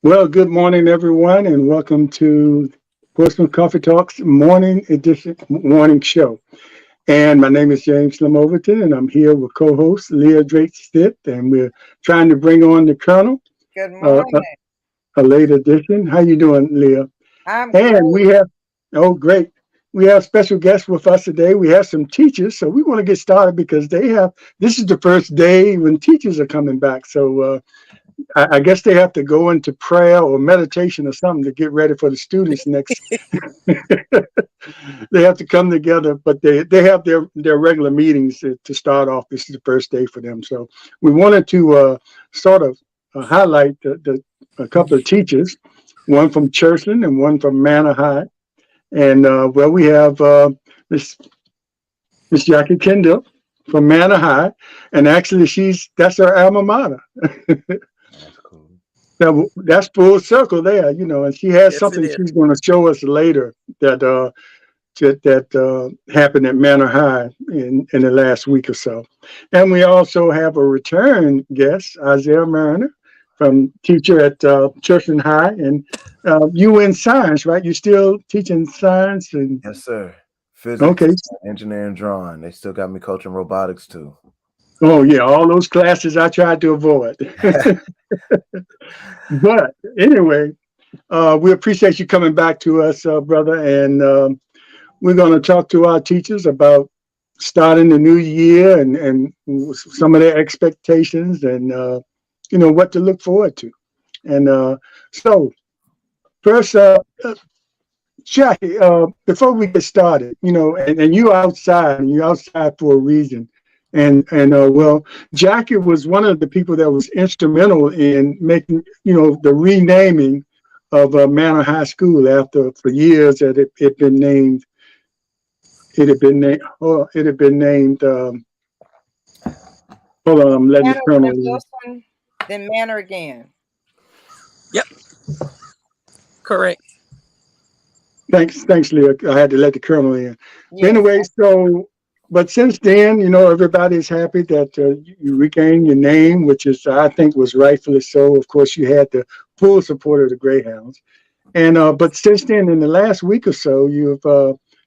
Well, good morning, everyone, and welcome to Portsmouth Coffee Talks morning edition, morning show. And my name is James Slim Overton, and I'm here with co-host Leah Drake Stitt, and we're trying to bring on the Colonel, Good uh, a, morning. a late edition. How you doing, Leah? I'm And great. we have, oh, great. We have special guests with us today. We have some teachers, so we want to get started because this is the first day when teachers are coming back. So I guess they have to go into prayer or meditation or something to get ready for the students next. They have to come together, but they have their regular meetings to start off. This is the first day for them, so we wanted to sort of highlight a couple of teachers, one from Churchland and one from Manor High, and well, we have Miss Miss Jackie Kendall from Manor High, and actually that's her alma mater. That's cool. That's full circle there, and she has Yes, it something is. she's going to show us later that happened at Manor High in the last week or so. And we also have a return guest, Isaiah Mariner, from teacher at Churchland High, and you in science, right? You still teaching science, and Yes, sir. okay. Physics, engineering, drawing. They still got me coaching robotics too. Oh yeah, all those classes I tried to avoid. But anyway, we appreciate you coming back to us, brother, and we're going to talk to our teachers about starting the new year and some of their expectations and what to look forward to. And so first, Jackie, before we get started, and you're outside for a reason. And well, Jackie was one of the people that was instrumental in making, the renaming of Manor High School after for years that it been named. It had been named. Oh, it had been named. Hold on, I'm letting the Manor, colonel then in. Wilson, then Manor again. Yep, correct. Thanks, Leah. I had to let the colonel in. But Yes. anyway, so but since then, everybody's happy that you regained your name, which is I think was rightfully so. Of course, you had the full support of the Greyhounds, and but since then, in the last week or so,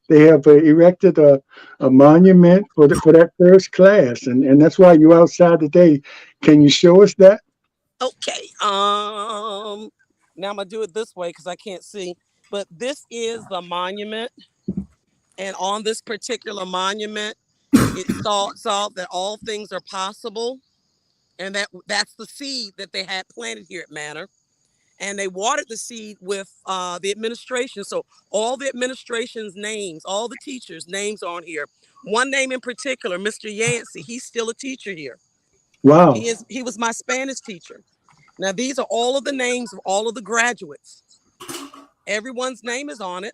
they have erected a monument for that first class, and that's why you're outside today. Can you show us that? Okay. Now I'm gonna do it this way because I can't see. But this is the monument, and on this particular monument, it starts out that all things are possible, and that's the seed that they had planted here at Manor. And they watered the seed with the administration. So all the administration's names, all the teachers' names are on here. One name in particular, Mr. Yancey. He's still a teacher here. Wow. He was my Spanish teacher. Now these are all of the names of all of the graduates. Everyone's name is on it.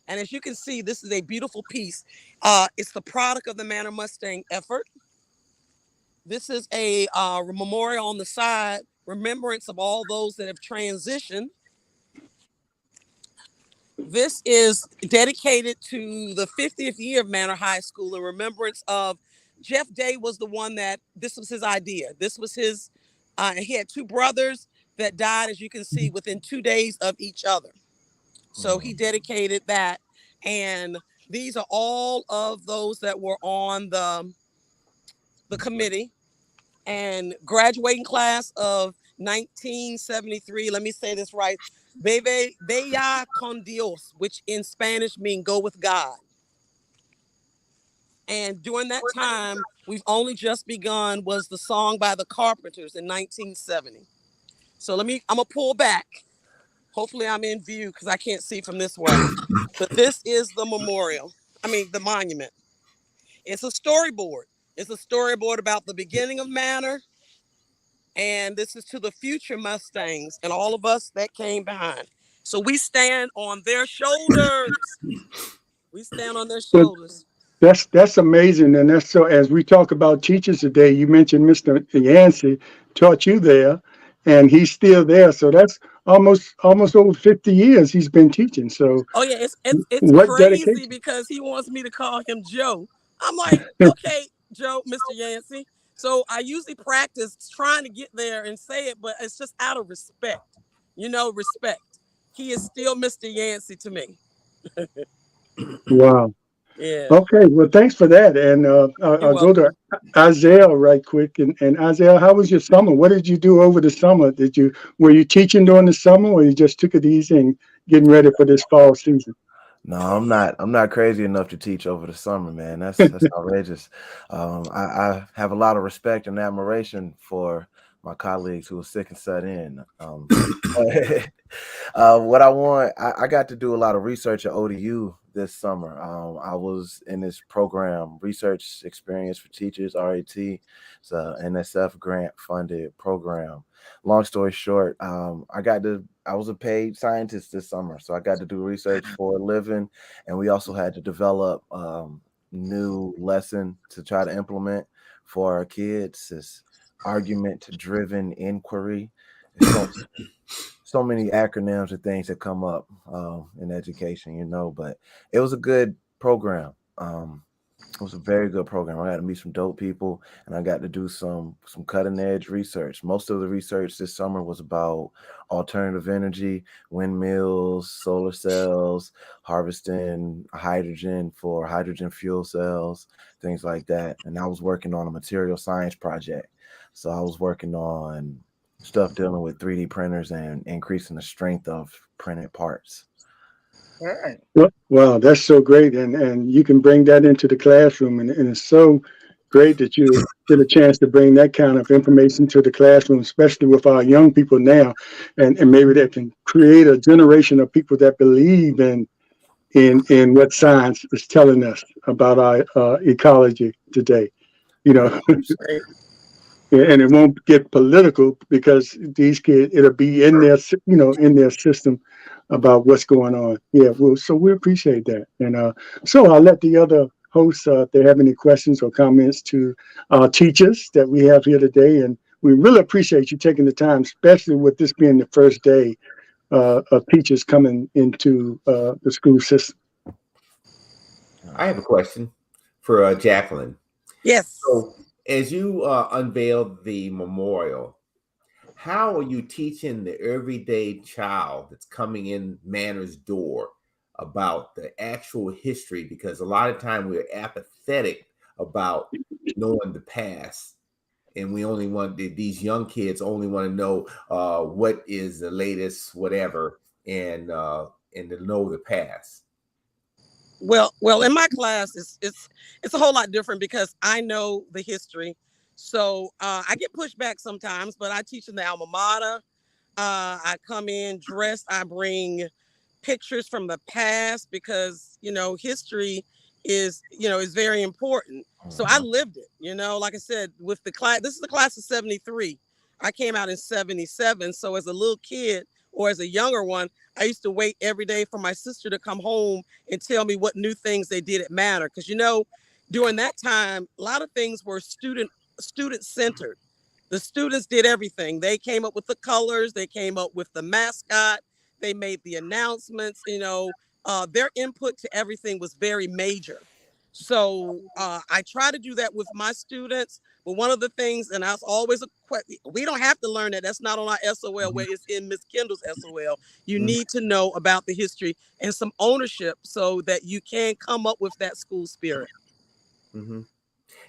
And as you can see, this is a beautiful piece. It's the product of the Manor Mustang effort. This is a memorial on the side, remembrance of all those that have transitioned. This is dedicated to the 50th year of Manor High School in remembrance of Jeff Day was the one that this was his idea. This was his, he had two brothers that died, as you can see, within 2 days of each other. So he dedicated that. And these are all of those that were on the committee and graduating class of 1973. Let me say this right. Vaya con Dios, which in Spanish means go with God. And during that time, we've only just begun was the song by the Carpenters in 1970. So I'm gonna pull back. Hopefully I'm in view because I can't see from this way. But this is the memorial. I mean, the monument. It's a storyboard. It's a storyboard about the beginning of Manor. And this is to the future Mustangs and all of us that came behind. So we stand on their shoulders. We stand on their But shoulders. that's amazing, and that's so. As we talk about teachers today, you mentioned Mr. Yancey taught you there, and he's still there. So that's almost over 50 years he's been teaching. So Oh yeah, it's what crazy dedication? because he wants me to call him Joe. I'm like, okay, Joe, Mr. Yancey. So I usually practice trying to get there and say it, but it's just out of respect. respect. He is still Mr. Yancey to me. Wow. Yeah, Okay. Well, thanks for that. And you're I'll go to welcome. Isaiah right quick. And Isaiah, how was your summer? What did you do over the summer? Were you teaching during the summer, or you just took it easy and getting ready for this fall season? No, I'm not. I'm not crazy enough to teach over the summer, man. That's outrageous. I have a lot of respect and admiration for my colleagues who are sick and set in. What I got to do a lot of research at ODU this summer. I was in this program, Research Experience for Teachers, RAT. It's a NSF grant funded program. Long story short, I was a paid scientist this summer, so I got to do research for a living, and we also had to develop new lesson to try to implement for our kids. This argument-driven inquiry. So many acronyms and things that come up in education, but it was a good program. It was a very good program. I got to meet some dope people, and I got to do some cutting edge research. Most of the research this summer was about alternative energy, windmills, solar cells, harvesting hydrogen for hydrogen fuel cells, things like that. And I was working on a material science project. So I was working on stuff dealing with 3D printers and increasing the strength of printed parts. All right. Well, wow, that's so great, and you can bring that into the classroom, and it's so great that you get a chance to bring that kind of information to the classroom, especially with our young people now, and maybe that can create a generation of people that believe in what science is telling us about our ecology today. You know, Right. and it won't get political because these kids, it'll be in their, in their system about what's going on. Yeah, well, so we appreciate that. And so I'll let the other hosts, if they have any questions or comments to our teachers that we have here today. And we really appreciate you taking the time, especially with this being the first day of teachers coming into the school system. I have a question for Jacqueline. Yes. So, as you unveiled the memorial, how are you teaching the everyday child that's coming in Manor's door about the actual history? Because a lot of time we're apathetic about knowing the past, and we only want these young kids only want to know what is the latest, whatever, and to know the past. Well, in my class, it's a whole lot different because I know the history. So I get pushed back sometimes, but I teach in the alma mater. I come in dressed. I bring pictures from the past because history is very important. So I lived it. Like I said, with the class. This is the class of '73. I came out in '77. So as a little kid or as a younger one, I used to wait every day for my sister to come home and tell me what new things they did at Manor. Because during that time, a lot of things were student centered. The students did everything. They came up with the colors. They came up with the mascot. They made the announcements. Their input to everything was very major. So I try to do that with my students. But one of the things, and that's always a question, we don't have to learn that. That's not on our SOL where it's in Miss Kendall's SOL. You need to know about the history and some ownership so that you can come up with that school spirit. Mm-hmm.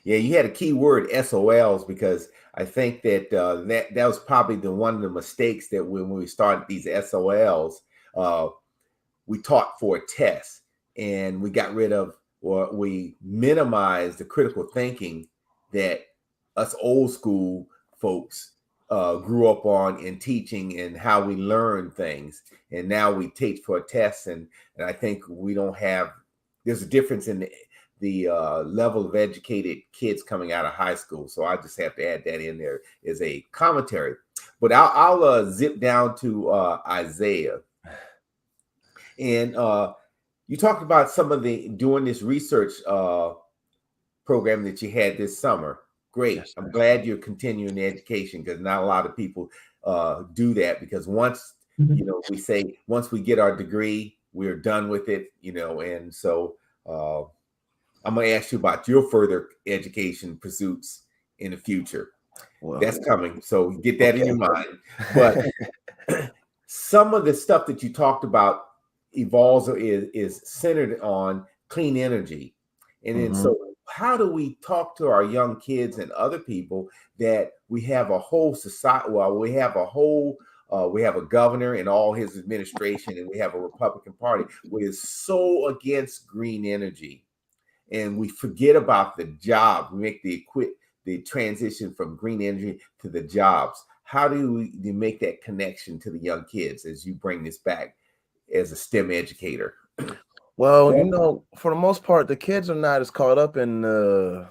Yeah, you had a key word, SOLs, because I think that that was probably one of the mistakes that when we started these SOLs, we taught for a test, and we got rid of, or we minimized the critical thinking that us old school folks grew up on in teaching and how we learn things. And now we teach for a test, and I think we don't have. There's a difference in the level of educated kids coming out of high school. So I just have to add that in there as a commentary. But I'll zip down to Isaiah. And you talked about some of doing this research program that you had this summer. Great. Yes, I'm glad you're continuing the education, because not a lot of people do that, because once, we say, once we get our degree, we're done with it, and so I'm going to ask you about your further education pursuits in the future. Well, That's coming. So get that in your mind. But some of the stuff that you talked about evolves or is centered on clean energy. And then, so how do we talk to our young kids and other people that we have a whole society? Well, we have a whole, we have a governor and all his administration, and we have a Republican Party which is so against green energy, and we forget about the job. We make the transition from green energy to the jobs. How do we make that connection to the young kids as you bring this back as a STEM educator? Well, for the most part, the kids are not as caught up in the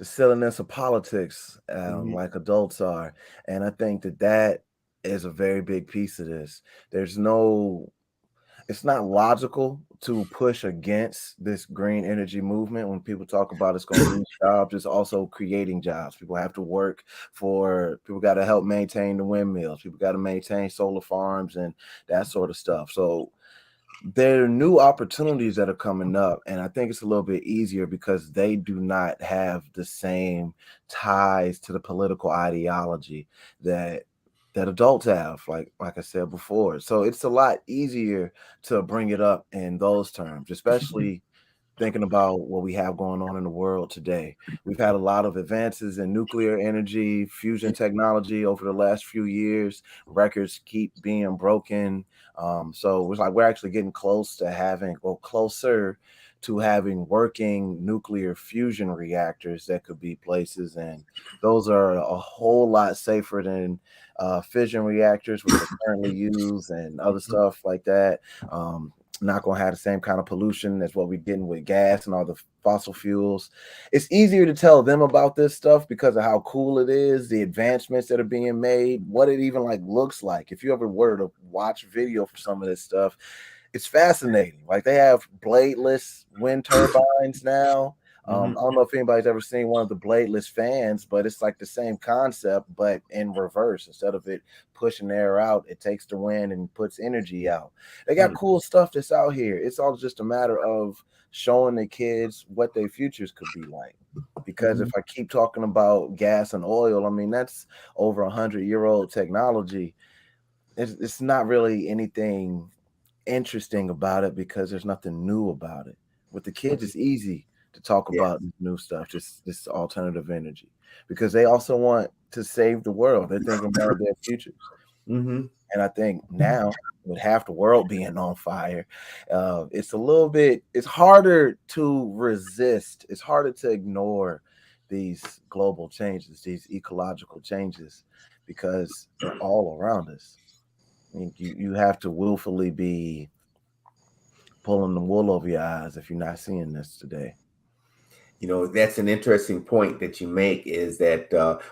silliness of politics like adults are. And I think that is a very big piece of this. It's not logical to push against this green energy movement when people talk about it's going to lose jobs. It's also creating jobs. People have to work people got to help maintain the windmills. People got to maintain solar farms and that sort of stuff. So there are new opportunities that are coming up, and I think it's a little bit easier because they do not have the same ties to the political ideology that adults have, like I said before. So it's a lot easier to bring it up in those terms, especially thinking about what we have going on in the world today. We've had a lot of advances in nuclear energy, fusion technology over the last few years. Records keep being broken. So it's like we're actually getting closer to having working nuclear fusion reactors that could be places. And those are a whole lot safer than fission reactors, which are currently used, and other stuff like that. Not going to have the same kind of pollution as what we're getting with gas and all the fossil fuels. It's easier to tell them about this stuff because of how cool it is, the advancements that are being made, what it even like looks like. If you ever were to watch video for some of this stuff, it's fascinating. Like they have bladeless wind turbines now. I don't know if anybody's ever seen one of the bladeless fans, but it's like the same concept, but in reverse. Instead of it pushing air out, it takes the wind and puts energy out. They got cool stuff that's out here. It's all just a matter of showing the kids what their futures could be like. Because if I keep talking about gas and oil, I mean, that's over 100-year-old technology. It's not really anything interesting about it because there's nothing new about it. With the kids, it's easy to talk about new stuff, just this alternative energy, because they also want to save the world. They're thinking about their futures. And I think now, with half the world being on fire, it's harder to resist. It's harder to ignore these global changes, these ecological changes, because they're all around us. I mean, you have to willfully be pulling the wool over your eyes if you're not seeing this today. That's an interesting point that you make, is that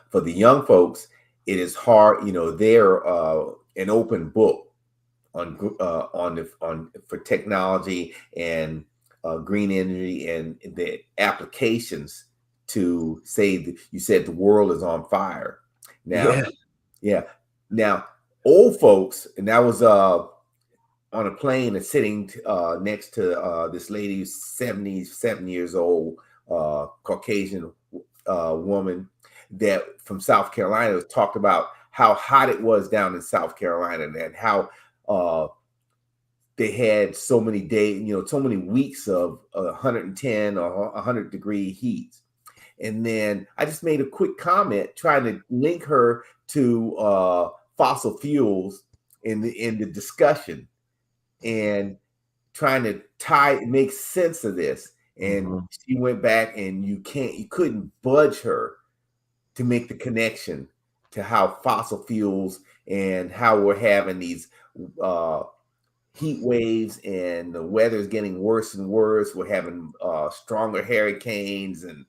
for the young folks, it is hard. They're an open book for technology and green energy and the applications to say you said the world is on fire now. Now old folks, and that was on a plane and sitting next to this lady who's 77 years old, Caucasian woman that from South Carolina, talked about how hot it was down in South Carolina and how they had so many days, so many weeks of 110 or 100-degree heat. And then I just made a quick comment trying to link her to fossil fuels in the discussion and trying to make sense of this. And she went back, and you couldn't budge her to make the connection to how fossil fuels and how we're having these heat waves, and the weather is getting worse and worse. We're having stronger hurricanes and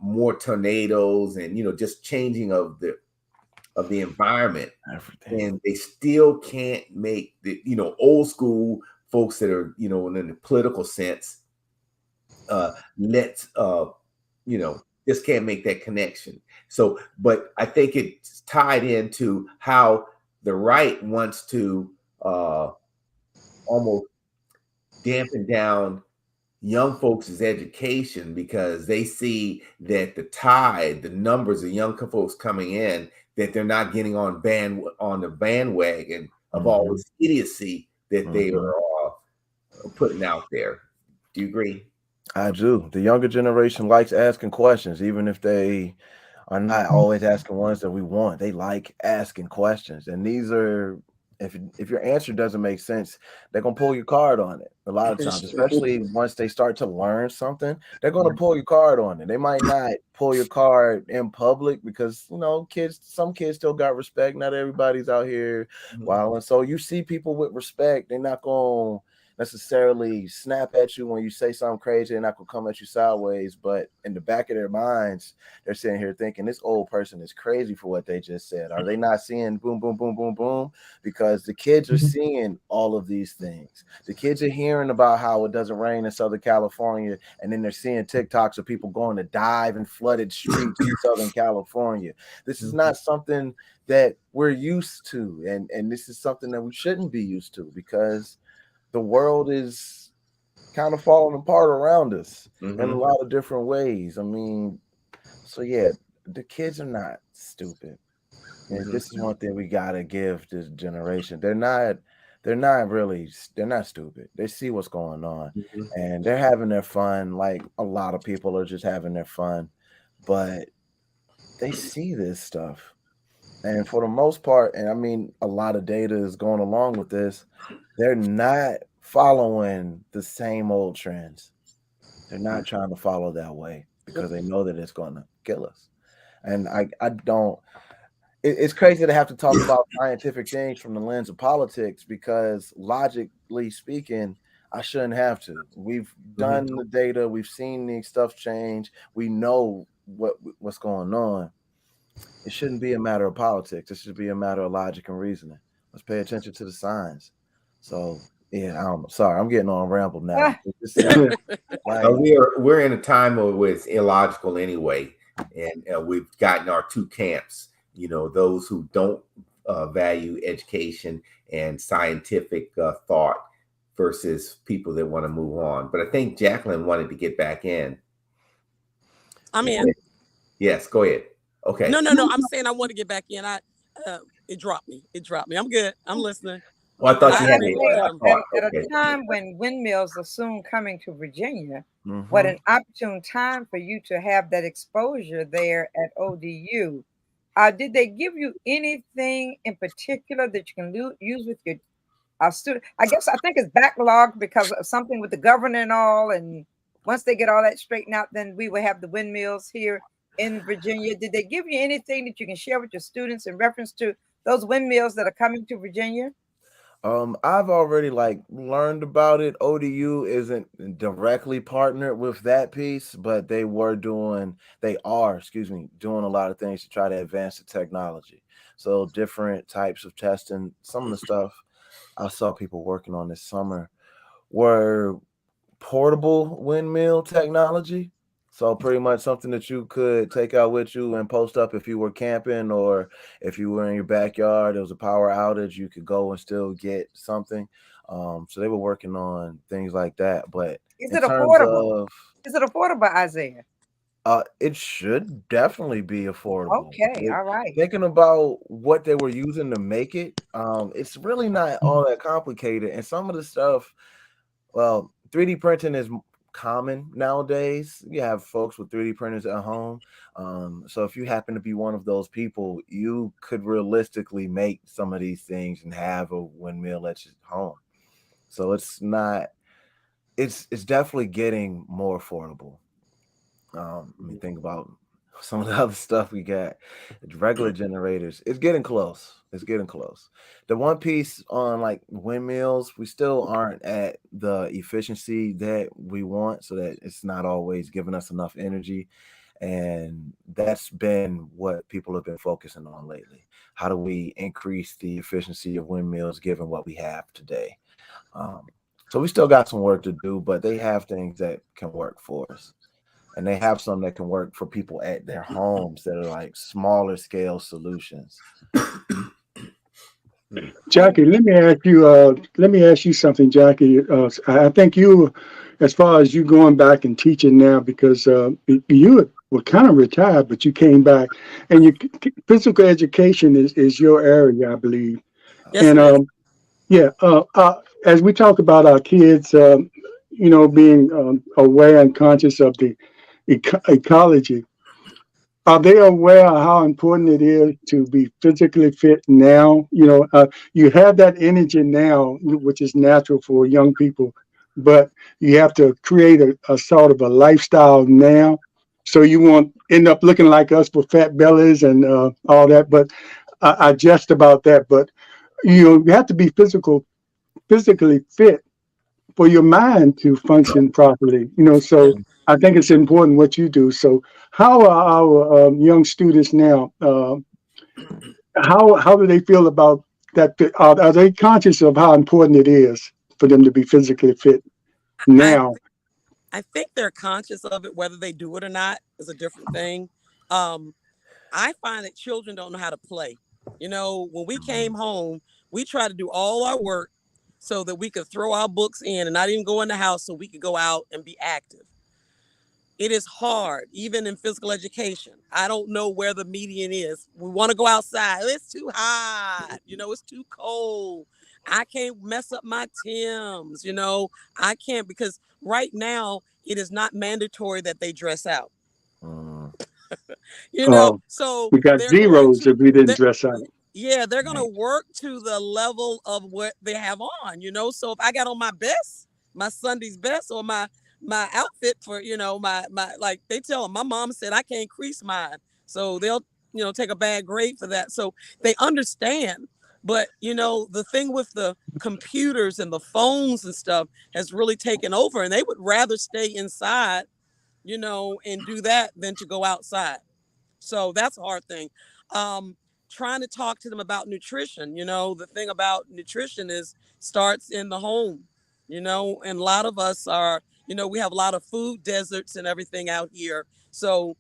more tornadoes, and just changing of the environment. Everything. And they still can't make the old school folks that are in the political sense just can't make that connection. So, but I think it's tied into how the right wants to almost dampen down young folks' education, because they see that the numbers of young folks coming in, that they're not getting on the bandwagon of all this idiocy that they are putting out there. Do you agree? I do. The younger generation likes asking questions, even if they are not always asking ones that we want. They like asking questions, and these are, if your answer doesn't make sense, they're gonna pull your card on it. A lot of times, especially once they start to learn something, they're gonna pull your card on it. They might not pull your card in public because some kids still got respect. Not everybody's out here wilding. So you see people with respect, they're not gonna necessarily snap at you when you say something crazy. They're not gonna come at you sideways, but in the back of their minds, they're sitting here thinking this old person is crazy for what they just said. Are they not seeing boom, boom, boom, boom, boom? Because the kids are seeing all of these things. The kids are hearing about how it doesn't rain in Southern California, and then they're seeing TikToks of people going to dive in flooded streets in Southern California. This is not something that we're used to, and this is something that we shouldn't be used to, because the world is kind of falling apart around us in a lot of different ways. I mean, so yeah, the kids are not stupid. And this is one thing we gotta give this generation. They're not stupid. They see what's going on and they're having their fun. Like a lot of people are just having their fun, but they see this stuff. And for the most part, and I mean, a lot of data is going along with this, they're not following the same old trends. They're not trying to follow that way because they know that it's going to kill us. And I don't, it's crazy to have to talk about scientific things from the lens of politics, because logically speaking, I shouldn't have to. We've done the data, we've seen these stuff change, we know what's going on. It shouldn't be a matter of politics. It should be a matter of logic and reasoning. Let's pay attention to the signs. So yeah, I don't know. Sorry, I'm getting on ramble now. We're in a time where it's illogical anyway, and we've gotten our two camps. You know, those who don't value education and scientific thought versus people that want to move on. But I think Jacqueline wanted to get back in. I'm in. Yes, go ahead. Okay. No. I'm saying I want to get back in. It dropped me. I'm good. I'm listening. Well, I thought you had at a time when windmills are soon coming to Virginia, what an opportune time for you to have that exposure there at ODU. Did they give you anything in particular that you can use with your student? I think it's backlogged because of something with the governor and all. And once they get all that straightened out, then we will have the windmills here in Virginia. Did they give you anything that you can share with your students in reference to those windmills that are coming to Virginia? I've already learned about it. ODU isn't directly partnered with that piece, but they are doing a lot of things to try to advance the technology. So different types of testing. Some of the stuff I saw people working on this summer were portable windmill technology. So pretty much something that you could take out with you and post up if you were camping, or if you were in your backyard, there was a power outage, you could go and still get something. So they were working on things like that. But is it affordable? Isaiah? It should definitely be affordable. Okay, all right. Thinking about what they were using to make it, it's really not all that complicated. And some of the stuff, 3D printing is common nowadays. You have folks with 3D printers at home. So if you happen to be one of those people, you could realistically make some of these things and have a windmill at your home. So it's definitely getting more affordable. Think about some of the other stuff we got. Regular generators. It's getting close. The one piece on windmills, we still aren't at the efficiency that we want, so that it's not always giving us enough energy. And that's been what people have been focusing on lately. How do we increase the efficiency of windmills given what we have today? So we still got some work to do, but they have things that can work for us. And they have some that can work for people at their homes that are smaller scale solutions. Jackie, let me ask you something, Jackie. I think you, as far as you going back and teaching now, because you were kind of retired, but you came back, and your physical education is your area, I believe. Yes, and Yeah. As we talk about our kids, being aware and conscious of the ecology, are they aware of how important it is to be physically fit now? You have that energy now, which is natural for young people, but you have to create a sort of a lifestyle now. So you won't end up looking like us with fat bellies and all that. But I jest about that. But you have to be physically fit for your mind to function properly. Yeah. So I think it's important what you do. So how are our young students now? How do they feel about that? Are they conscious of how important it is for them to be physically fit I now? I think they're conscious of it. Whether they do it or not is a different thing. Um, I find that children don't know how to play. When we came home, we tried to do all our work so that we could throw our books in and not even go in the house so we could go out and be active. It is hard, even in physical education. I don't know where the median is. We want to go outside. It's too hot. It's too cold. I can't mess up my Tims. I can't because right now it is not mandatory that they dress out. Mm, So We got they're going zeros to, if we didn't they're, dress out. yeah, they're going to right. work to the level of what they have on. So if I got on my best, my Sunday's best, or my outfit for, my like they tell them, my mom said I can't crease mine. So they'll, take a bad grade for that. So they understand. But, the thing with the computers and the phones and stuff has really taken over, and they would rather stay inside, and do that than to go outside. So that's a hard thing. Um, Trying to talk to them about nutrition. The thing about nutrition is starts in the home. And a lot of us are, we have a lot of food deserts and everything out here. So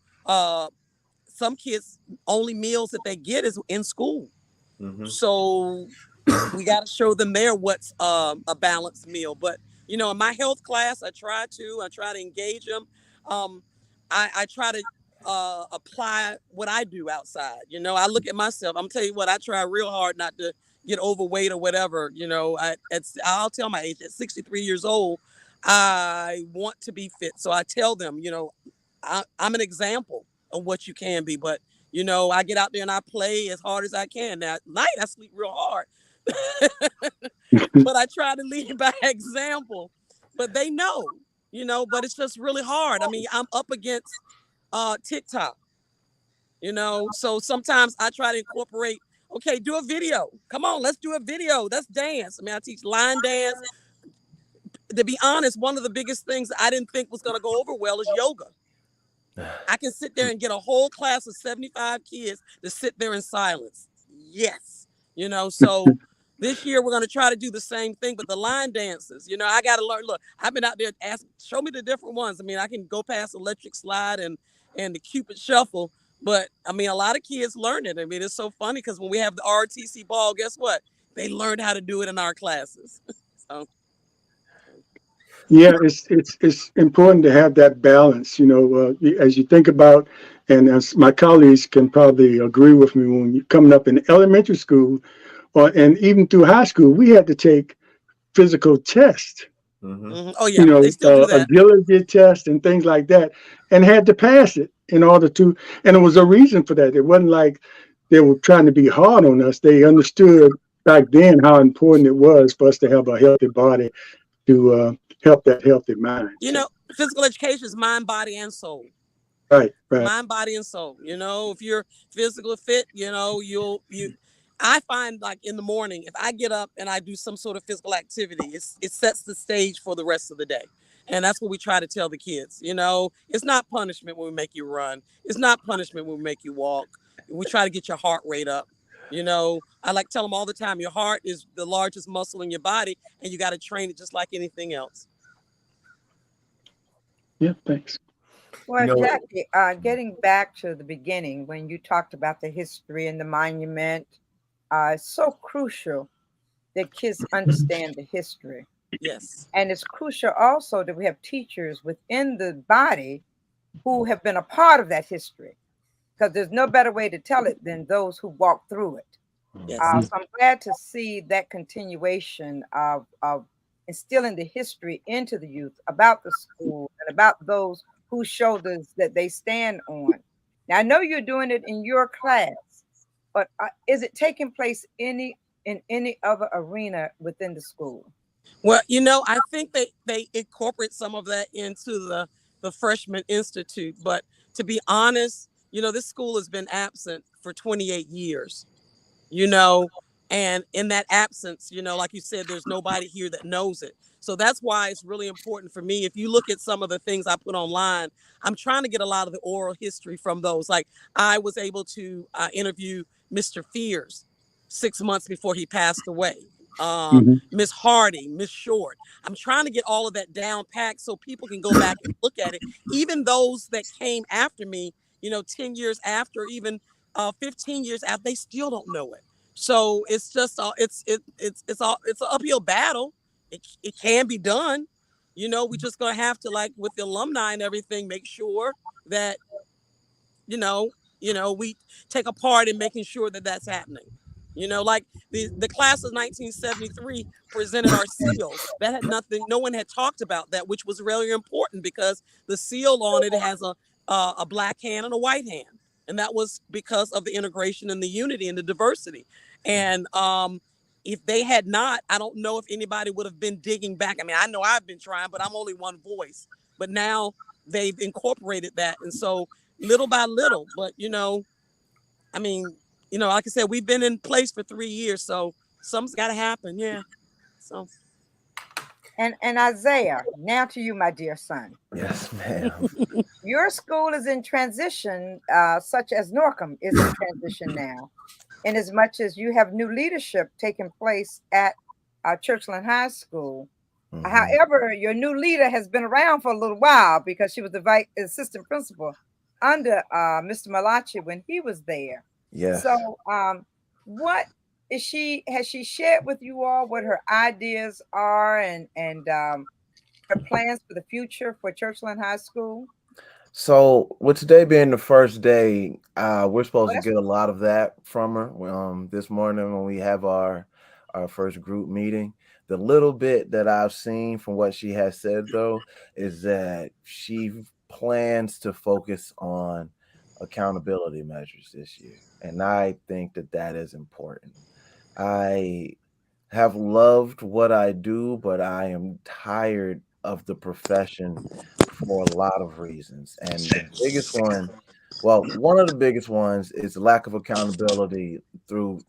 some kids only meals that they get is in school. Mm-hmm. So we got to show them there what's a balanced meal. But in my health class, I try to engage them. Um, I try to apply what I do outside. I look at myself. I'm tell you what, I try real hard not to get overweight or whatever. I'll tell my age at 63 years old, I want to be fit. So I tell them, I'm an example of what you can be. But I get out there and I play as hard as I can. Now at night I sleep real hard. But I try to lead by example. But they know, but it's just really hard. I mean, I'm up against TikTok, so sometimes I try to incorporate, okay, do a video. Come on, let's do a video. Let's dance. I mean, I teach line dance. To be honest, one of the biggest things I didn't think was going to go over well is yoga. I can sit there and get a whole class of 75 kids to sit there in silence. Yes. So this year we're going to try to do the same thing, but the line dances, I got to learn. Look, I've been out there show me the different ones. I mean, I can go past electric slide and the Cupid shuffle, but I mean, a lot of kids learn it. I mean, it's so funny because when we have the RTC ball, guess what? They learned how to do it in our classes. So, Yeah, it's important to have that balance. As you think about, and as my colleagues can probably agree with me, when you're coming up in elementary school, and even through high school, we had to take physical tests, Mm-hmm. oh yeah, they still do that. agility test and things like that, and had to pass it in order to. And there was a reason for that. It wasn't like they were trying to be hard on us. They understood back then how important it was for us to have a healthy body to help that healthy mind. So, Physical education is mind, body, and soul. right, right. Mind, body, and soul. If you're physically fit, I find like in the morning, if I get up and I do some sort of physical activity, it sets the stage for the rest of the day. And that's what we try to tell the kids. It's not punishment when we make you run. It's not punishment when we make you walk. We try to get your heart rate up. I like to tell them all the time, your heart is the largest muscle in your body, and you got to train it just like anything else. Yeah, thanks. You Well, know, Jackie, getting back to the beginning when you talked about the history and the monument, it's so crucial that kids understand the history. Yes. And it's crucial also that we have teachers within the body who have been a part of that history, because there's no better way to tell it than those who walk through it. Yes. So I'm glad to see that continuation of instilling the history into the youth about the school and about those whose shoulders that they stand on. Now, I know you're doing it in your class, but is it taking place in any other arena within the school? Well, I think they incorporate some of that into the freshman institute. But to be honest, this school has been absent for 28 years. you know, and in that absence, like you said, there's nobody here that knows it. So that's why it's really important for me. If you look at some of the things I put online, I'm trying to get a lot of the oral history from those. Like I was able to interview Mr. Fears 6 months before he passed away. Mhm. Miss Hardy, Miss Short. I'm trying to get all of that down packed so people can go back and look at it. Even those that came after me, 10 years after, even 15 years after, they still don't know it. So it's just all it's an uphill battle. It can be done. We just gonna have to, like with the alumni and everything, make sure that you know, we take a part in making sure that that's happening. Like the class of 1973 presented our seals. That had nothing. No one had talked about that, which was really important because the seal on it has a black hand and a white hand, and that was because of the integration and the unity and the diversity. And if they had not, I don't know if anybody would have been digging back. I mean, I know I've been trying, but I'm only one voice. But now they've incorporated that, and so little by little. But I mean, like I said, we've been in place for 3 years, so something's got to happen. Yeah. So. And Isaiah, now to you, my dear son. Yes, ma'am. Your school is in transition, such as Norcom is in transition now, in as much as you have new leadership taking place at Churchland High School. Mm-hmm. However, your new leader has been around for a little while because she was the vice assistant principal under Mr. Malachi when he was there. Yes. So, what is she? Has she shared with you all what her ideas are and her plans for the future for Churchland High School? So with today being the first day, we're Oh, supposed to that's get a lot of that from her. This morning when we have our first group meeting, the little bit that I've seen from what she has said though is that she plans to focus on accountability measures this year, and I think that that is important. I have loved what I do, but I am tired of the profession for a lot of reasons. And the biggest one, well, one of the biggest ones is lack of accountability through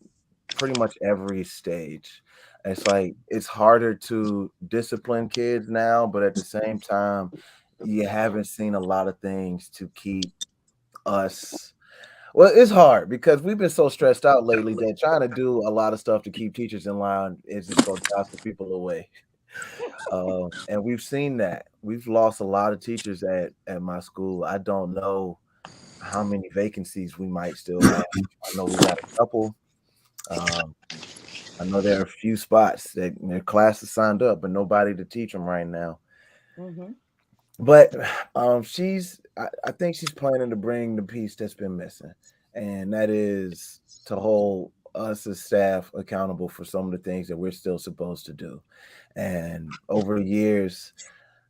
pretty much every stage. It's like it's harder to discipline kids now, but at the same time, you haven't seen a lot of things to keep us well, it's hard because we've been so stressed out lately that trying to do a lot of stuff to keep teachers in line is just going to jostle people away. And we've seen that. We've lost a lot of teachers at my school. I don't know how many vacancies we might still have. I know we got a couple. Um, I know there are a few spots that their classes signed up, but nobody to teach them right now. mm-hmm. But I think she's planning to bring the piece that's been missing, and that is to hold us as staff accountable for some of the things that we're still supposed to do. And over the years,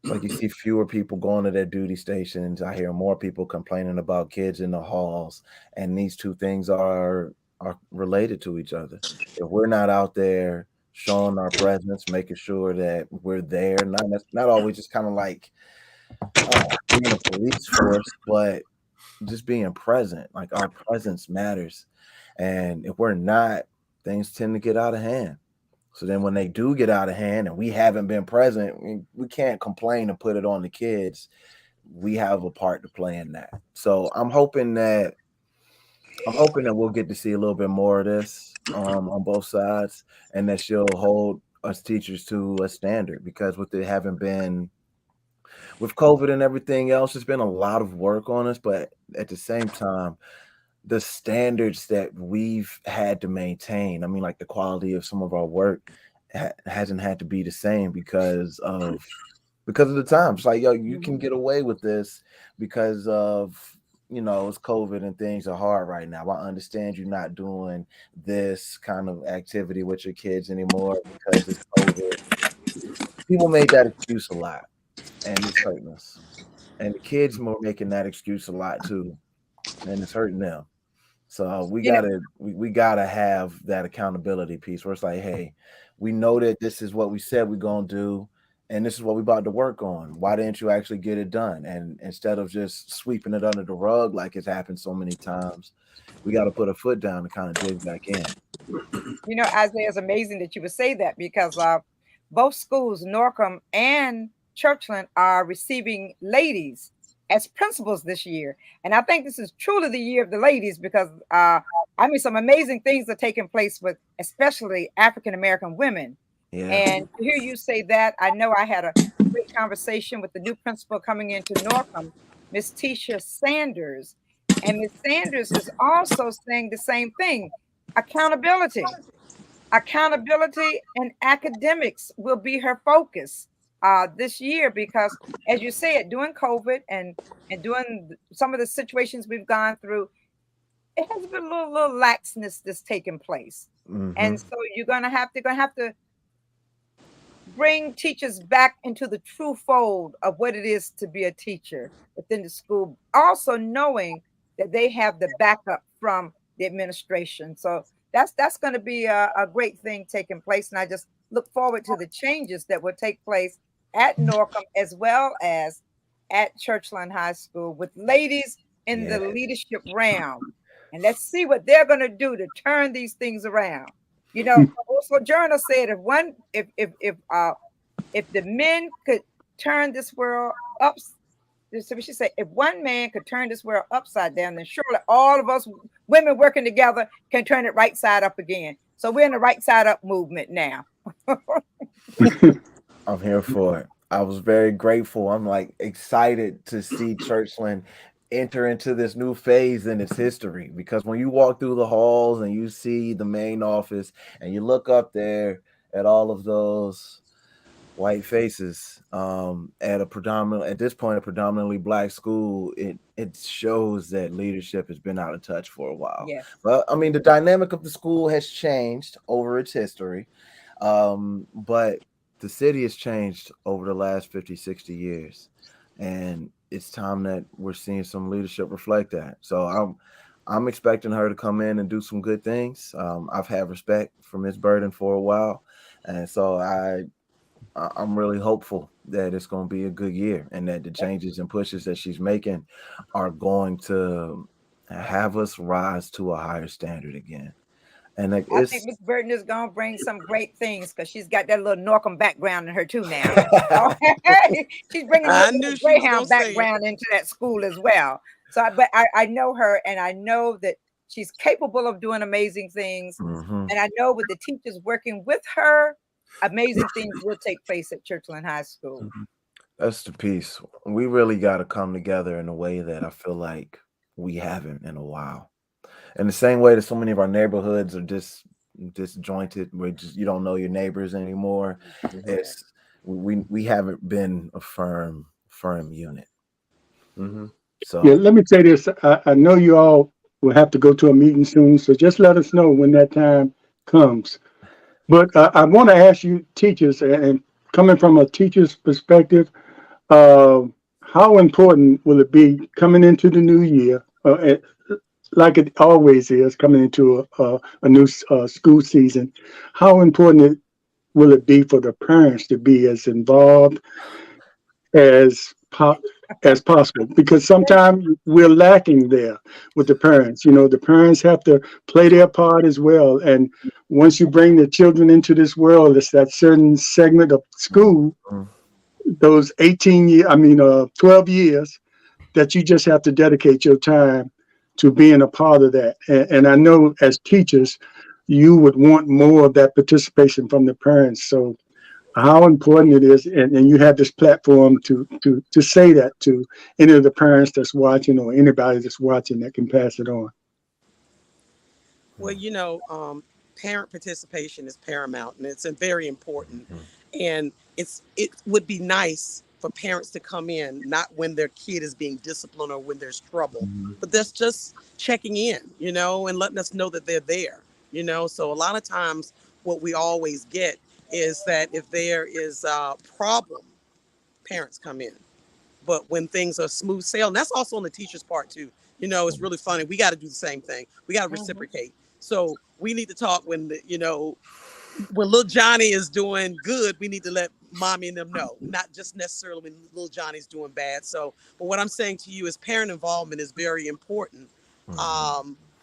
like you see fewer people going to their duty stations. I hear more people complaining about kids in the halls, and these two things are related to each other. If we're not out there showing our presence, making sure that we're there, not always just kind of like being a police force, but just being present. Like our presence matters. And if we're not, things tend to get out of hand. So then when they do get out of hand and we haven't been present, we can't complain and put it on the kids. We have a part to play in that. So I'm hoping that we'll get to see a little bit more of this on both sides, and that she'll hold us teachers to a standard, because with it having been with COVID and everything else, it's been a lot of work on us, but at the same time, the standards that we've had to maintain, I mean, like the quality of some of our work hasn't had to be the same because of the times. Like, yo, you can Mm-hmm. get away with this because of it's COVID and things are hard right now. I understand you're not doing this kind of activity with your kids anymore because it's COVID. People made that excuse a lot, and it's hurting us. And the kids more making that excuse a lot too, and it's hurting them. So we You know, gotta have that accountability piece where it's like, hey, we know that this is what we said we're gonna do, and this is what we about to work on. Why didn't you actually get it done? And instead of just sweeping it under the rug like it's happened so many times, we got to put a foot down and kind of dig back in. Isaiah, it's amazing that you would say that because both schools, Norcom and Churchland, are receiving ladies as principals this year. And I think this is truly the year of the ladies because some amazing things are taking place with especially African American women. Yeah. And to hear you say that, I know I had a great conversation with the new principal coming into Norcom, Miss Tisha Sanders. And Miss Sanders is also saying the same thing, accountability. Accountability and academics will be her focus this year because, as you said, during COVID and during some of the situations we've gone through, it has been a little laxness that's taken place. Mm-hmm. And so you're gonna have to bring teachers back into the true fold of what it is to be a teacher within the school, also knowing that they have the backup from the administration. So that's going to be a great thing taking place. And I just look forward to the changes that will take place at Norcom as well as at Churchland High School with ladies in Yeah. the leadership realm. And let's see what they're going to do to turn these things around. Also Journal said if the men could turn this world up, so we should say if one man could turn this world upside down, then surely all of us women working together can turn it right side up again. So we're in the right side up movement now. I'm here for it. I was very grateful. I'm like excited to see Churchland enter into this new phase in its history because when you walk through the halls and you see the main office and you look up there at all of those white faces at this point a predominantly black school, it shows that leadership has been out of touch for a while. Yes. But I mean the dynamic of the school has changed over its history, but the city has changed over the last 50, 60 years, and it's time that we're seeing some leadership reflect that. So I'm expecting her to come in and do some good things. I've had respect for Ms. Burden for a while, and so I'm really hopeful that it's going to be a good year and that the changes and pushes that she's making are going to have us rise to a higher standard again. And like I think it's Miss Burton is gonna bring some great things because she's got that little Norcom background in her too now. She's bringing a I little bit knew of she was gonna Greyhound say it. background into that school as well. But I know her, and I know that she's capable of doing amazing things. Mhm. And I know with the teachers working with her, amazing things will take place at Churchland High School. That's the piece. We really got to come together in a way that I feel like we haven't in a while. In the same way that so many of our neighborhoods are disjointed, where just you don't know your neighbors anymore. Mhm. It's we haven't been a firm unit. Mhm. Yeah, So let me say this. I know you all will have to go to a meeting soon, so just let us know when that time comes. But I want to ask you, teachers, and coming from a teacher's perspective, uh, how important will it be coming into the new year, like it always is coming into a new school season? How important will it be for the parents to be as involved as as possible? Because sometimes we're lacking there with the parents. The parents have to play their part as well. And once you bring the children into this world, it's that certain segment of school, mm, those 12 years that you just have to dedicate your time to being a part of that. And I know as teachers, you would want more of that participation from the parents. So how important it is, and you have this platform to say that to any of the parents that's watching or anybody that's watching that can pass it on. Well, parent participation is paramount, and it's very important. mm, And it would be nice for parents to come in, not when their kid is being disciplined or when there's trouble, Mm-hmm. but that's just checking in, and letting us know that they're there. So a lot of times what we always get is that if there is a problem, parents come in. But when things are smooth sailing, that's also on the teacher's part too. It's really funny. We got to do the same thing. We got to reciprocate. So we need to talk when little Johnny is doing good, we need to let mommy and them know, not just necessarily when little Johnny's doing bad. So, but what I'm saying to you is parent involvement is very important.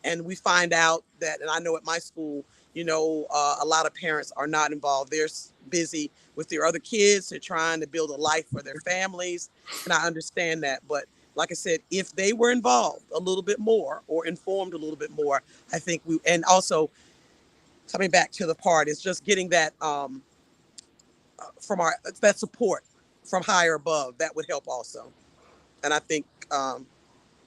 And we find out that, and I know at my school, a lot of parents are not involved. They're busy with their other kids. They're trying to build a life for their families. And I understand that. But like I said, if they were involved a little bit more or informed a little bit more, I think and also coming back to the part is just getting that from that support from higher above. That would help also. And I think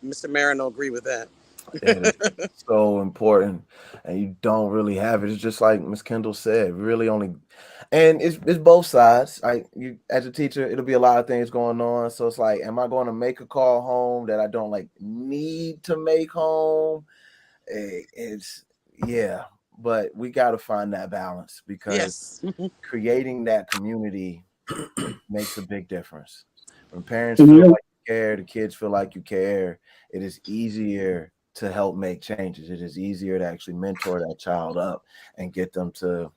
Mr. Marin will agree with that. That is so important, and you don't really have it. It's just like Miss Kendall said, really only, and it's both sides. Like you, as a teacher, it'll be a lot of things going on. So it's like, am I going to make a call home that I don't like need to make home? It's yeah, but we got to find that balance because Yes. creating that community makes a big difference. When parents And, feel you know, like you care, the kids feel like you care, it is easier to help make changes. It is easier to actually mentor that child up and get them to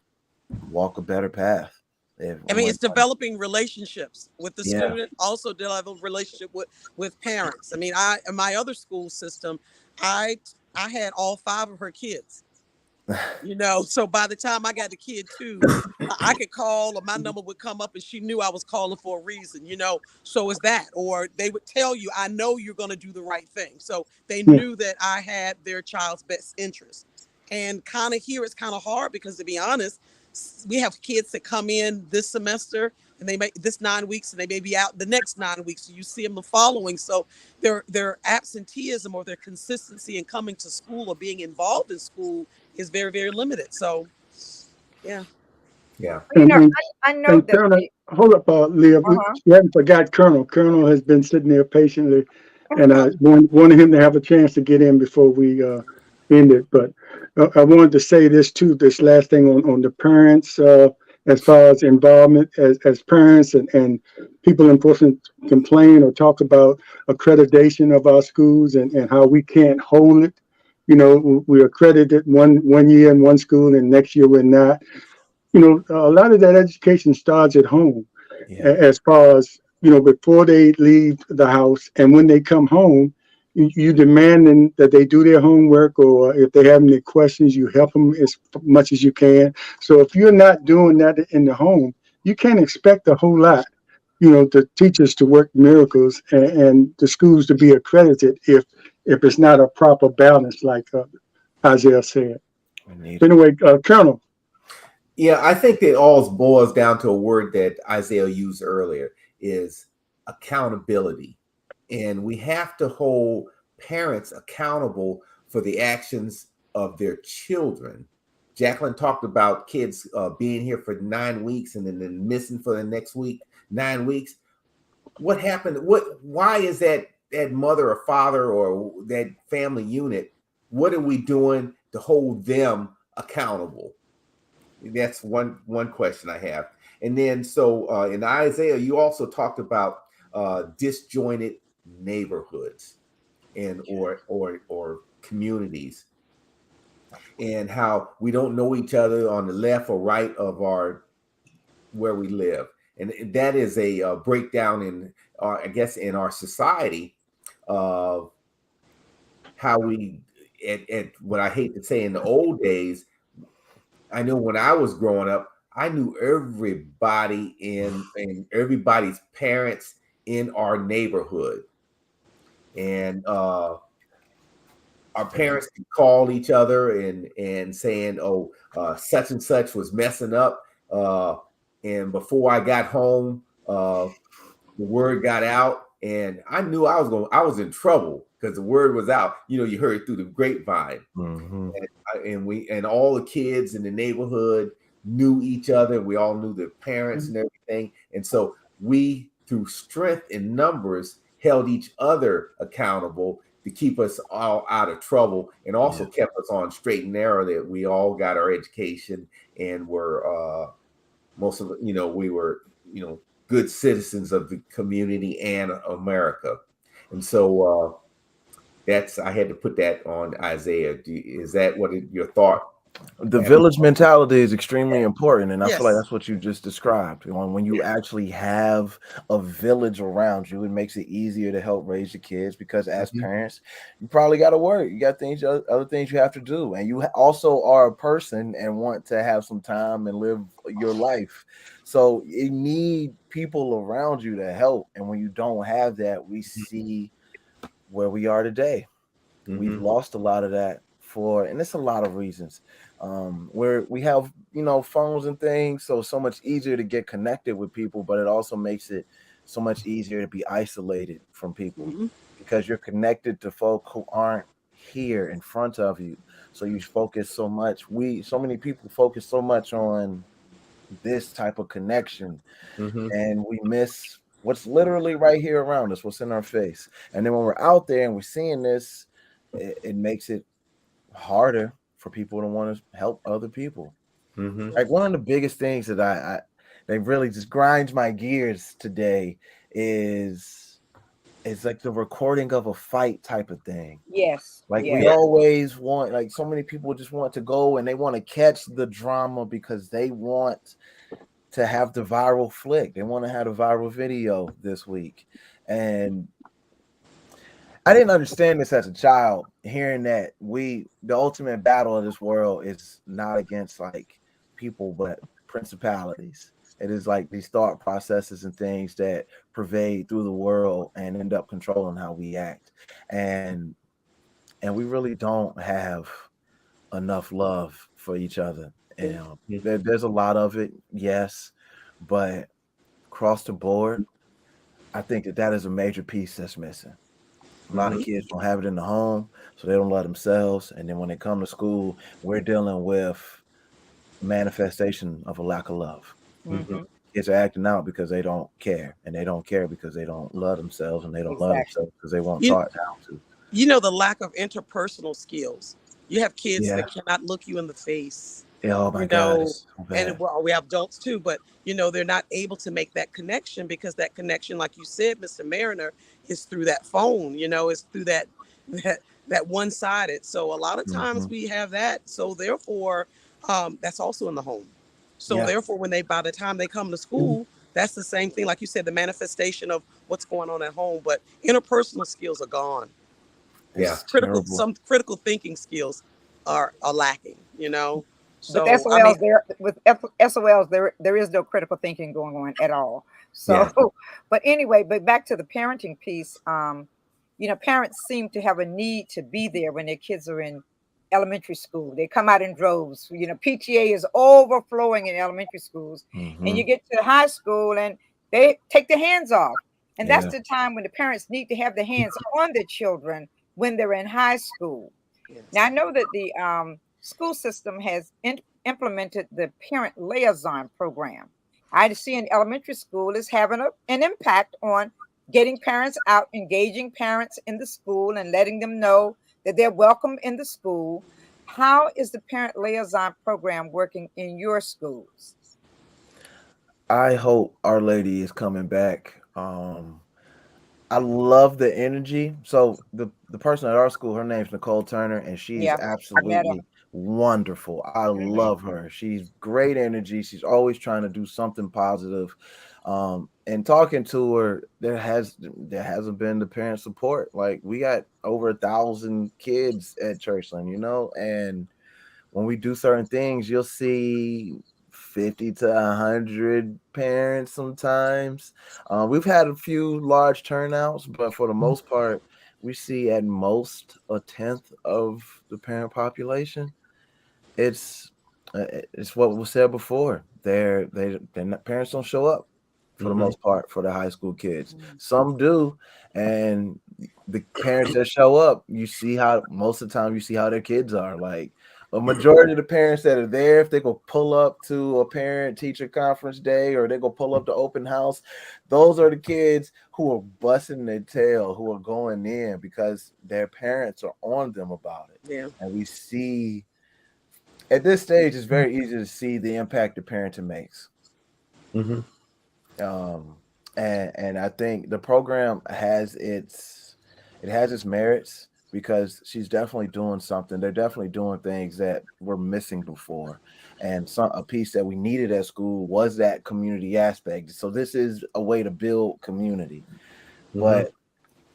walk a better path. I mean, it's developing relationships with the Yeah. student, also develop a relationship with parents. I mean, in my other school system, I had all 5 of her kids. So by the time I got the kid too, I could call or my number would come up and she knew I was calling for a reason. So is that, or they would tell you, I know you're going to do the right thing. So they yeah. knew that I had their child's best interest. And kind of here it's kind of hard because, to be honest, we have kids that come in this semester and they make this 9 weeks and they may be out the next 9 weeks. So you see them the following. So their absenteeism or their consistency in coming to school or being involved in school is very, very limited. So, yeah. Yeah. You know, And, I know and that Colonel, hold up, Leah. uh-huh. We haven't forgot Colonel. Colonel has been sitting there patiently, and I wanted him to have a chance to get in before we end it. But I wanted to say this too. This last thing on the parents, as far as involvement as parents and people in person complain or talk about accreditation of our schools and how we can't hold it. We're accredited one year in one school, and next year we're not. A lot of that education starts at home, Yeah. as far as, before they leave the house and when they come home, you demanding that they do their homework, or if they have any questions, you help them as much as you can. So if you're not doing that in the home, you can't expect a whole lot, the teachers to work miracles and the schools to be accredited if it's not a proper balance, like Isaiah said. We need it. Anyway, Colonel. Yeah, I think that all boils down to a word that Isaiah used earlier is accountability. And we have to hold parents accountable for the actions of their children. Jacqueline talked about kids being here for 9 weeks and then missing for the next week, 9 weeks. What happened? Why is that mother or father or that family unit? What are we doing to hold them accountable? That's one question I have. And then so in Isaiah, you also talked about disjointed neighborhoods and or communities, and how we don't know each other on the left or right of our where we live. And that is a breakdown in I guess in our society of how we at what I hate to say, in the old days, I know when I was growing up, I knew everybody and everybody's parents in our neighborhood. And our parents could call each other and saying, "Oh, such and such was messing up." And before I got home, the word got out, and I knew I was in trouble because the word was out. You heard it through the grapevine. Mm-hmm. And all the kids in the neighborhood knew each other. We all knew their parents and everything. And so we through strength in numbers, held each other accountable to keep us all out of trouble, and also kept us on straight and narrow, that we all got our education and were most of we were good citizens of the community and America. And so that's, I had to put that on Isaiah. Is that what your thought? The village mentality is extremely important, and I feel like Yes. that's what you just described. When you actually have a village around you, it makes it easier to help raise your kids, because as parents, you probably got to work. You got things, other things you have to do, and you also are a person and want to have some time and live your life. So you need people around you to help, and when you don't have that, we see where we are today. We've lost a lot of that and it's a lot of reasons. Where we have, phones and things, so much easier to get connected with people, but it also makes it so much easier to be isolated from people, because you're connected to folk who aren't here in front of you. So you focus so much. So many people focus so much on this type of connection, and we miss what's literally right here around us, what's in our face. And then when we're out there and we're seeing this, it makes it harder for people to want to help other people. Like one of the biggest things that that really just grinds my gears today is like the recording of a fight type of thing. Yes. Like Yes. we always want, like so many people just want to go and they want to catch the drama because they want to have the viral flick. They want to have a viral video this week. And I didn't understand this as a child, hearing that the ultimate battle of this world is not against like people, but principalities. It is like these thought processes and things that pervade through the world and end up controlling how we act. And we really don't have enough love for each other. And there's a lot of it, yes, but across the board, I think that is a major piece that's missing. A lot of kids don't have it in the home, so they don't love themselves. And then when they come to school, we're dealing with manifestation of a lack of love. Kids are acting out because they don't care, and they don't care because they don't love themselves, and they don't love Exactly. themselves because they weren't You taught how to. the lack of interpersonal skills. You have kids Yeah. that cannot look you in the face, Oh my God, it's so and bad. well, we have adults too, but they're not able to make that connection, because that connection, like you said, Mr. Mariner, is through that phone. It's through that that one-sided. So a lot of times we have that. So therefore, that's also in the home. So Yeah. therefore, by the time they come to school, that's the same thing. Like you said, the manifestation of what's going on at home, but interpersonal skills are gone. Yeah. It's terrible. Some critical thinking skills are lacking. With So I mean, SOLs SOLs there is no critical thinking going on at all. So, Yeah. but anyway, but back to the parenting piece. Parents seem to have a need to be there when their kids are in elementary school. They come out in droves. PTA is overflowing in elementary schools, and you get to high school and they take their hands off. And that's Yeah. the time when the parents need to have their hands on their children when they're in high school. Now, yes. I know that the school system has implemented the parent liaison program. I see in elementary school is having an impact on getting parents out, engaging parents in the school, and letting them know that they're welcome in the school. How is the parent liaison program working in your schools? I hope Our Lady is coming back. I love the energy. So the person at our school, her name's Nicole Turner, and she's Yeah, I met her. absolutely wonderful. I Hmm. love her. She's great energy. She's always trying to do something positive. And talking to her, there hasn't been the parent support. Like we got over 1,000 kids at Churchland, and when we do certain things, you'll see 50 to 100 parents sometimes. We've had a few large turnouts, but for the most part, we see at most a tenth of the parent population. It's it's what was said before. Parents don't show up for the most part for the high school kids. Some do, and the parents that show up, you see how most of the time you see how their kids are like. a majority of the parents that are there, if they go pull up to a parent teacher conference day or they go pull up to open house, those are the kids who are busting their tail, who are going in because their parents are on them about it. Yeah. And we see at this stage, it's very easy to see the impact the parenting makes. Mm-hmm. And I think the program has its merits because she's definitely doing something. They're definitely doing things that were missing before, and a piece that we needed at school was that community aspect. So this is a way to build community, but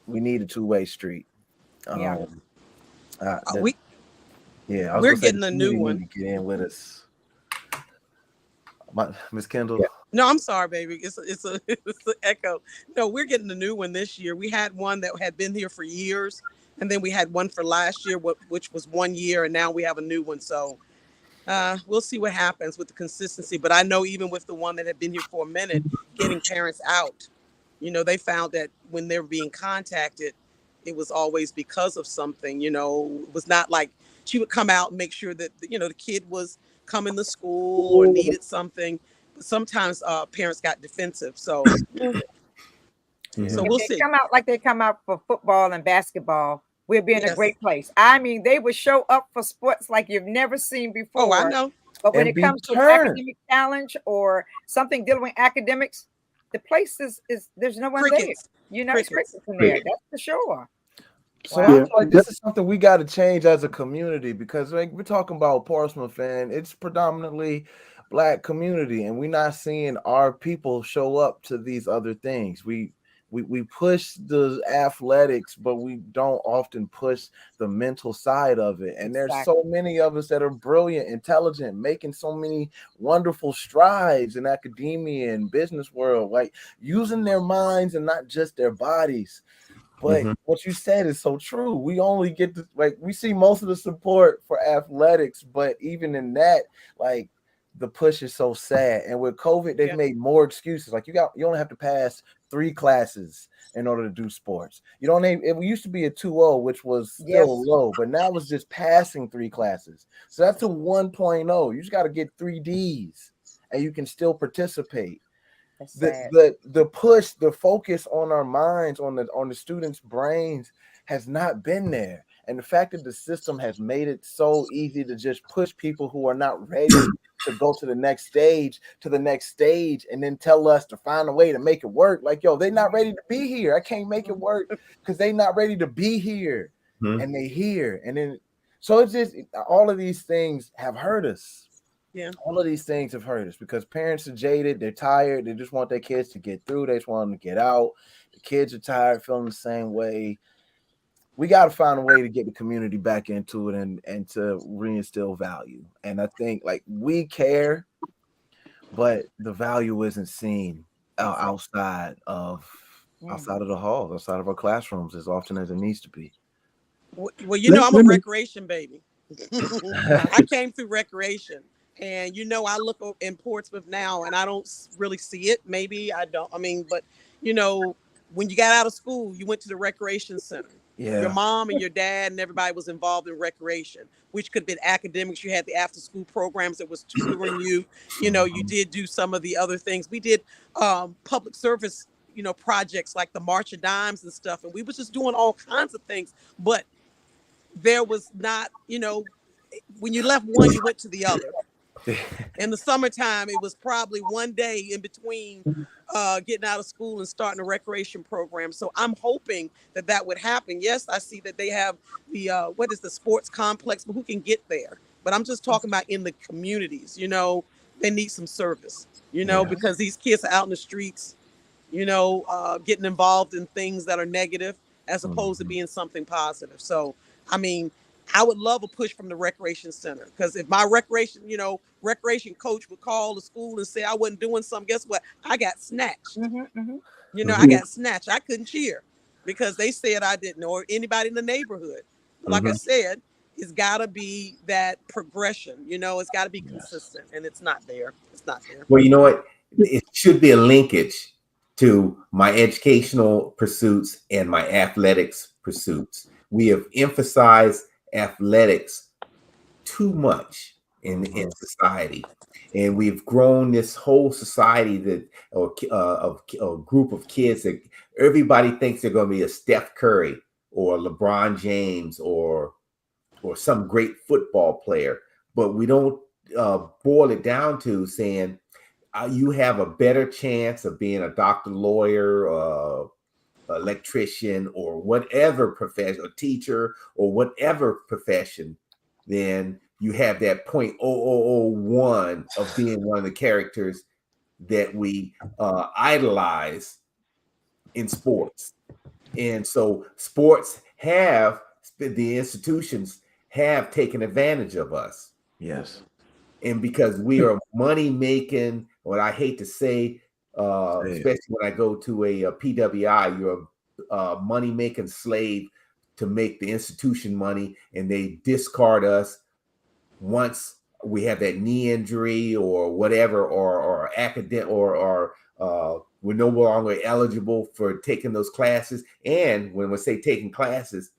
we need a two-way street. Yeah. We I was we're gonna say the getting a new community one. need to get in with us. Miss Kendall. Yeah. No, I'm sorry, baby. It's a it's an echo. No, we're getting a new one this year. We had one that had been here for years, and then we had one for last year, which was 1 year, and now we have a new one. So we'll see what happens with the consistency. But I know even with the one that had been here for a minute, getting parents out, they found that when they were being contacted, it was always because of something. It was not like she would come out and make sure that the kid was coming to school or needed something. But sometimes parents got defensive. So Mm-hmm. If we'll they see. come out like they come out for football and basketball, we'll be in a Yes. great place. I mean, they would show up for sports like you've never seen Oh, I before. know. But when And it be comes to an turned. academic challenge or something dealing with academics, the place is there's no one there. Crickets. It's crickets in there. Crickets. That's for sure. So Wow. I feel like this is something we got to change as a community because we're talking about Portsmouth and it's predominantly Black community, and we're not seeing our people show up to these other things. We push the athletics, but we don't often push the mental side of it. And there's so many of us that are brilliant, intelligent, making so many wonderful strides in academia and business world, like using their minds and not just their bodies. But what you said is so true. We only get to we see most of the support for athletics, but even in that, the push is so sad. And with COVID, they've made more excuses. Like you only have to pass 3 classes in order to do sports. You don't need it used to be a 2.0, which was still low, but now it's just passing 3 classes. So that's a 1.0. You just got to get 3 Ds and you can still participate. The push, the focus on our minds, on the students' brains has not been there. And the fact that the system has made it so easy to just push people who are not ready to go to the next stage, and then tell us to find a way to make it work. Like, yo, they're not ready to be here. I can't make it work because they're not ready to be here. And they here. And then so it's just all of these things have hurt us. Yeah. All of these things have hurt us because parents are jaded, they're tired, they just want their kids to get through, they just want them to get out. The kids are tired, feeling the same way. We got to find a way to get the community back into it and to reinstill value. And I think we care, but the value isn't seen outside of the halls, outside of our classrooms as often as it needs to be. Well, I'm a recreation baby. I came through recreation. And, I look in Portsmouth now and I don't really see it. Maybe I don't. I mean, but, when you got out of school, you went to the recreation center. Yeah. Your mom and your dad and everybody was involved in recreation, which could have been academics. You had the after school programs that was tutoring you. You did do some of the other things. We did public service, projects like the March of Dimes and stuff. And we was just doing all kinds of things. But there was not, when you left one, you went to the other. In the summertime, it was probably one day in between getting out of school and starting a recreation program. So I'm hoping that would happen. Yes, I see that they have the the sports complex, but who can get there? But I'm just talking about in the communities. They need some service. Because these kids are out in the streets, getting involved in things that are negative as opposed to being something positive. So, I mean, I would love a push from the recreation center because if my recreation coach would call the school and say I wasn't doing something, guess what? I got snatched. I got snatched. I couldn't cheer because they said I didn't, or anybody in the neighborhood. But like I said, it's got to be that progression. It's got to be consistent, and it's not there. It's not there. Well, you know what? It should be a linkage to my educational pursuits and my athletics pursuits. We have emphasized athletics too much in society, and we've grown this whole society that of a group of kids that everybody thinks they're going to be a Steph Curry or LeBron James or some great football player, but we don't boil it down to saying you have a better chance of being a doctor, lawyer, electrician, or whatever profession, a teacher, or whatever profession, then you have that 0.0001 of being one of the characters that we idolize in sports. And so sports have, the institutions have taken advantage of us. Yes. And because we are money making, what I hate to say, especially when I go to a PWI, you're a money making slave to make the institution money, and they discard us once we have that knee injury or whatever, or academic, or we're no longer eligible for taking those classes. And when we say taking classes,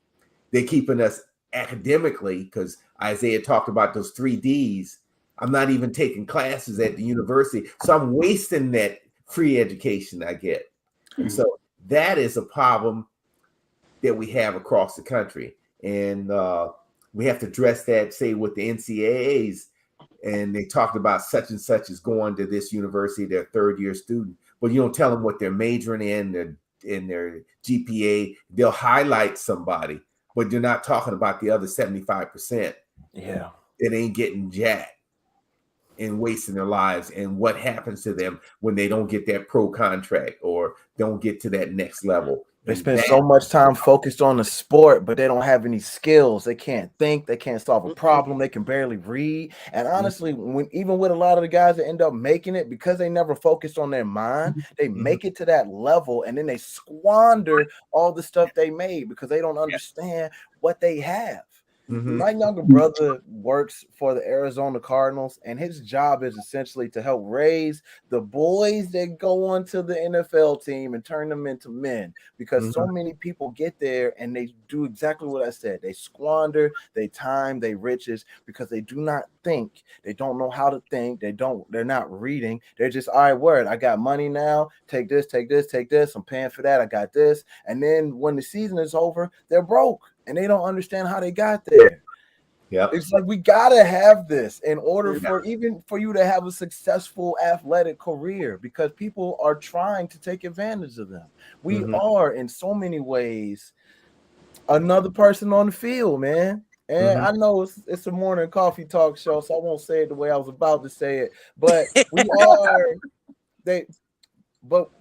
they're keeping us academically, because Isaiah talked about those 3Ds. I'm not even taking classes at the university, so I'm wasting that free education I get. And so that is a problem that we have across the country, and we have to address that. Say with the NCAAs, and they talked about such and such is going to this university, their third-year student, but you don't tell them what they're majoring in their GPA. They'll highlight somebody, but you're not talking about the other 75%. Yeah, that ain't getting jacked and wasting their lives, and what happens to them when they don't get that pro contract or don't get to that next level. They spend so much time focused on the sport, but they don't have any skills. They can't think. They can't solve a problem. They can barely read. And honestly, even with a lot of the guys that end up making it, because they never focused on their mind, they make it to that level, and then they squander all the stuff they made because they don't understand what they have. My younger brother works for the Arizona Cardinals, and his job is essentially to help raise the boys that go on to the NFL team and turn them into men, because so many people get there and they do exactly what I said. They squander their time, their riches, because they do not think. They don't know how to think. They're not reading. They're just, all right, word, I got money now. Take this, take this, take this. I'm paying for that. I got this. And then when the season is over, they're broke. And they don't understand how they got there. It's like we gotta have this in order for you to have a successful athletic career, because people are trying to take advantage of them. We are in so many ways another person on the field, man. And I know it's a morning coffee talk show, so I won't say it the way I was about to say it, but we are but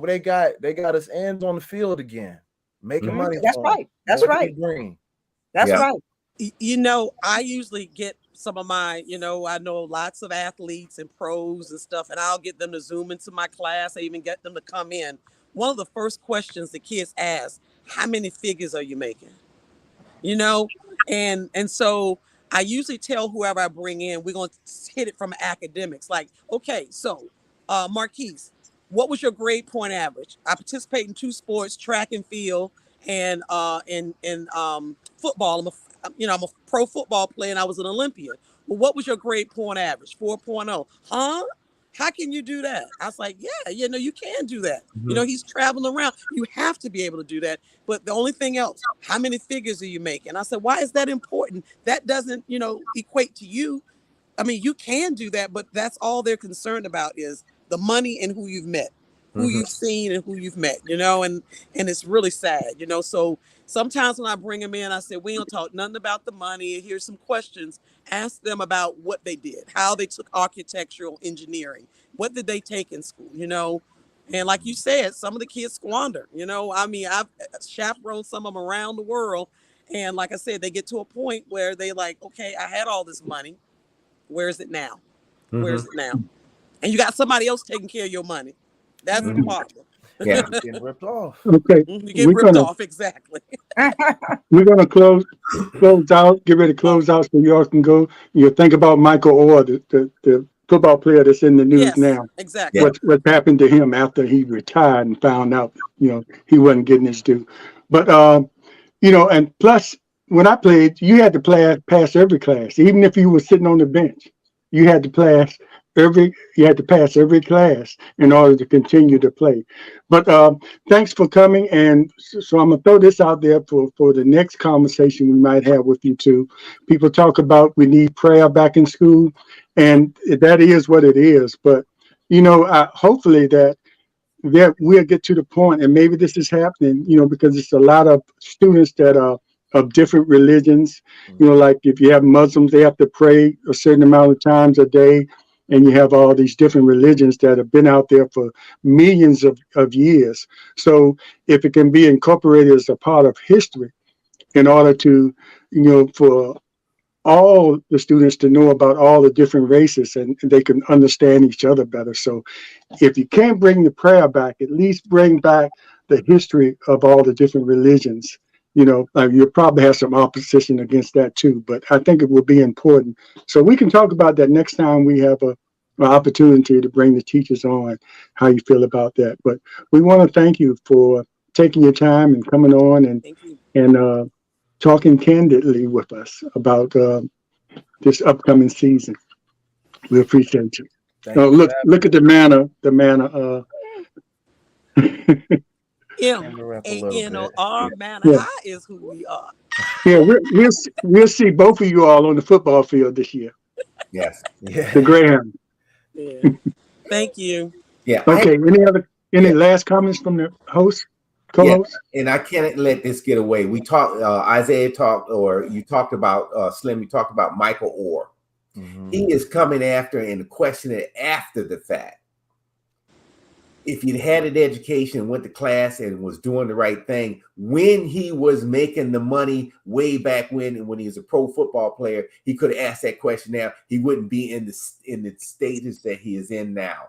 they got us hands on the field again. Making money. That's right. That's right. That's right. You know, I usually get some of my, I know lots of athletes and pros and stuff, and I'll get them to Zoom into my class. I even get them to come in. One of the first questions the kids ask, how many figures are you making? And so I usually tell whoever I bring in, we're going to hit it from academics. Like, okay, so Marquise, what was your grade point average? I participate in 2 sports, track and field, and in football. I'm a pro football player, and I was an Olympian. Well, what was your grade point average? 4.0. Huh? How can you do that? I was like, yeah, you can do that. He's traveling around. You have to be able to do that. But the only thing else, how many figures are you making? I said, why is that important? That doesn't, equate to you. I mean, you can do that, but that's all they're concerned about is the money and who you've met, who you've seen and who you've met, and it's really sad, So sometimes when I bring them in, I say, we don't talk nothing about the money. Here's some questions. Ask them about what they did, how they took architectural engineering. What did they take in school, And like you said, some of the kids squander, I mean, I've chaperoned some of them around the world. And like I said, they get to a point where they like, okay, I had all this money. Where is it now? Where is it now? And you got somebody else taking care of your money. That's the problem. Yeah, getting ripped off. Okay, you get ripped off, exactly. We're gonna close out. Get ready to close out so y'all can go. You think about Michael Orr, the football player that's in the news now. Exactly. What happened to him after he retired and found out he wasn't getting his due. But and plus when I played, you had to pass every class, even if you were sitting on the bench. You had to pass every class in order to continue to play. But thanks for coming, and so I'm gonna throw this out there for the next conversation we might have with you two. People talk about we need prayer back in school, and that is what it is. But hopefully that we'll get to the point, and maybe this is happening, because it's a lot of students that are of different religions. Like if you have Muslims, they have to pray a certain amount of times a day, and you have all these different religions that have been out there for millions of years. So if it can be incorporated as a part of history in order to, for all the students to know about all the different races, and they can understand each other better. So if you can't bring the prayer back, at least bring back the history of all the different religions. You'll probably have some opposition against that too, but I think it will be important. So we can talk about that next time we have an opportunity to bring the teachers on, how you feel about that. But we want to thank you for taking your time and coming on Thank you. and talking candidly with us about this upcoming season. We appreciate you. Thank you. Look at the manner. MANOR, Manor Yeah, High is who we are. yeah. We'll see both of you all on the football field this year. Yes. Yeah. The Greyhound. Yeah. Thank you. Yeah. Okay. Any Yeah. last comments from the host, Yeah. co-host? And I can't let this get away. We talked, Isaiah talked, or you talked about Slim, you talked about Michael Orr. He is coming after and questioning after the fact. If he'd had an education, went to class, and was doing the right thing when he was making the money way back when he was a pro football player, he could have asked that question now. He wouldn't be in the status that he is in now.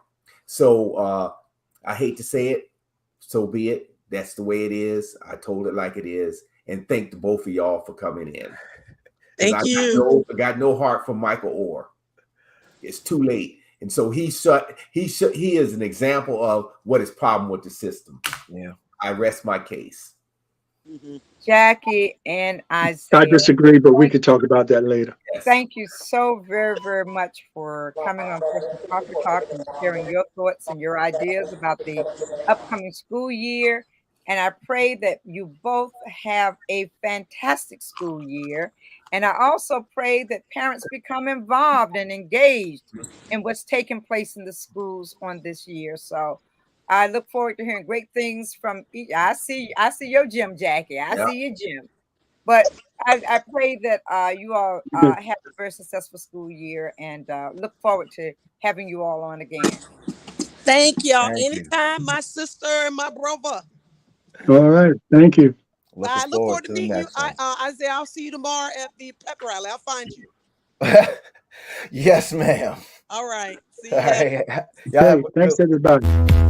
So I hate to say it, so be it. That's the way it is. I told it like it is, and thank the both of y'all for coming in. Thank you. I got no heart for Michael Orr. It's too late. And so he is an example of what is problem with the system. Yeah. I rest my case. Jackie and Isaiah. I disagree, but we could talk about that later. Yes. Thank you so very, very much for coming on Christian Coffee Talk and sharing your thoughts and your ideas about the upcoming school year. And I pray that you both have a fantastic school year. And I also pray that parents become involved and engaged in what's taking place in the schools on this year. So I look forward to hearing great things from each. I see your gym, Jackie. I see your gym. But I pray that you all have a very successful school year, and look forward to having you all on again. Thank y'all. Thank you. Anytime, my sister and my brother. All right. Thank you. I look forward to the meeting you. next one. Isaiah, I'll see you tomorrow at the pep rally. I'll find you. Yes, ma'am. All right. See All ya. right. Y'all have a Thanks, good everybody.